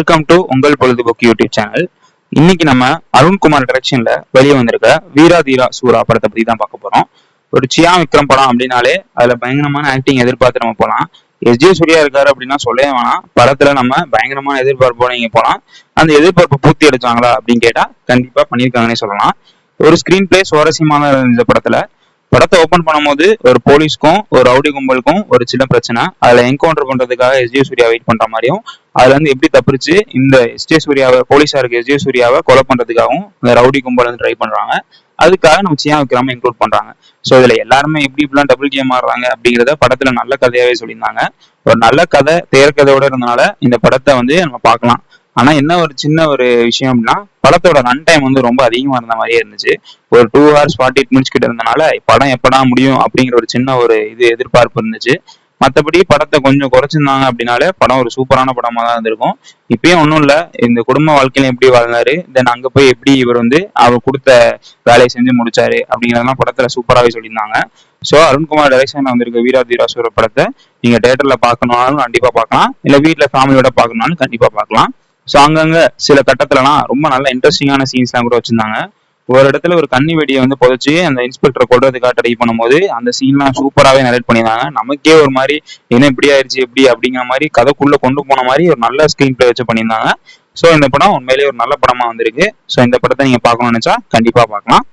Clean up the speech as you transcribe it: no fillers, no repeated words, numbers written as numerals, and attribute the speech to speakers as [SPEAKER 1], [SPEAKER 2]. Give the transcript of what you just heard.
[SPEAKER 1] Welcome to உங்கள் பொழுதுபோக்கு YouTube channel. இன்னைக்கு நம்ம அருண்குமார் டைரக்ஷன்ல வெளியே வந்திருக்க வீரா தீரா சூரா படத்தை பத்தி தான் பார்க்க போறோம். ஒரு சியா விக்ரம் படம் அப்படின்னாலே அதுல பயங்கரமான ஆக்டிங் எதிர்பார்த்து நம்ம போலாம். எஸ்ஜே சூர்யா இருக்காரு அப்படின்னா சொல்லவே வேணாம். படத்துல நம்ம பயங்கரமான எதிர்பார்ப்போட நீங்க போலாம். அந்த எதிர்பார்ப்பை பூர்த்தி அடிச்சாங்களா அப்படின்னு கேட்டா கண்டிப்பா பண்ணியிருக்காங்கன்னே சொல்லலாம். ஒரு ஸ்கிரீன் பிளே சுவாரஸ்யமான இந்த படத்தை ஓபன் பண்ணும்போது ஒரு போலீஸ்க்கும் ஒரு ரவுடி கும்பலுக்கும் ஒரு சின்ன பிரச்சனை. அதுல என்கவுண்டர் பண்றதுக்காக எஸ்ஜே சூர்யா வெயிட் பண்ற மாதிரியும், அதுல இருந்து எப்படி தப்பிச்சு இந்த எஸ்ஜே சூர்யாவை போலீஸாருக்கு எஸ்ஜே சூர்யாவை கொலை பண்றதுக்காகவும் இந்த ரவுடி கும்பல் வந்து ட்ரை பண்றாங்க. அதுக்காக நம்ம சியா விக்ராம இன்க்ளூட் பண்றாங்க. ஸோ இதுல எல்லாருமே எப்படி இப்படிலாம் டபுள் கேம் ஆடுறாங்க அப்படிங்கிறத படத்துல நல்ல கதையாவே சொல்லியிருந்தாங்க. ஒரு நல்ல கதை தேர்கதையோட இருந்தனால இந்த படத்தை வந்து நம்ம பார்க்கலாம். ஆனா என்ன ஒரு சின்ன ஒரு விஷயம் அப்படின்னா, படத்தோட ரன் டைம் வந்து ரொம்ப அதிகமா இருந்த மாதிரியே இருந்துச்சு. ஒரு 2 hours 48 minutes கிட்ட இருந்தனால படம் எப்படா முடியும் அப்படிங்கிற ஒரு சின்ன ஒரு எதிர்பார்ப்பு இருந்துச்சு. மற்றபடி படத்தை கொஞ்சம் குறைச்சிருந்தாங்க அப்படின்னாலே படம் ஒரு சூப்பரான படமா தான் இருந்திருக்கும். இப்பயும் ஒன்றும் இல்லை, இந்த குடும்ப வாழ்க்கையில எப்படி வாழ்ந்தாரு, தென் அங்க போய் எப்படி இவர் வந்து அவர் கொடுத்த வேலையை செஞ்சு முடிச்சாரு அப்படிங்கிறதெல்லாம் படத்துல சூப்பராகவே சொல்லியிருந்தாங்க. ஸோ அருண்குமார் டைரக்ஷன்ல வந்திருக்க வீரா தீரா சூரா படத்தை நீங்க தியேட்டர்ல பார்க்கணும்னாலும் கண்டிப்பா பார்க்கலாம், இல்ல வீட்டுல ஃபேமிலியோட பார்க்கணும்னாலும் கண்டிப்பா பார்க்கலாம். ஸோ அங்கங்க சில கட்டத்துலலாம் ரொம்ப நல்ல இன்ட்ரெஸ்டிங்கான சீன்ஸ்லாம் கூட வச்சிருந்தாங்க. ஒரு இடத்துல ஒரு கன்னி வெடியை வந்து புதைச்சி அந்த இன்ஸ்பெக்டரை கொள்றதுக்காக ட்ரை பண்ணும்போது அந்த சீன்லாம் சூப்பராகவே நரேட் பண்ணியிருந்தாங்க. நமக்கே ஒரு மாதிரி என்ன இப்படி ஆயிடுச்சு எப்படி அப்படிங்கிற மாதிரி கதைக்குள்ள கொண்டு போன மாதிரி ஒரு நல்ல ஸ்கிரீன் பிளே வச்சு பண்ணியிருந்தாங்க. ஸோ இந்த படம் உண்மையிலேயே ஒரு நல்ல படமா வந்திருக்கு. ஸோ இந்த படத்தை நீங்க பார்க்கணும்னு நினைச்சா கண்டிப்பா பார்க்கலாம்.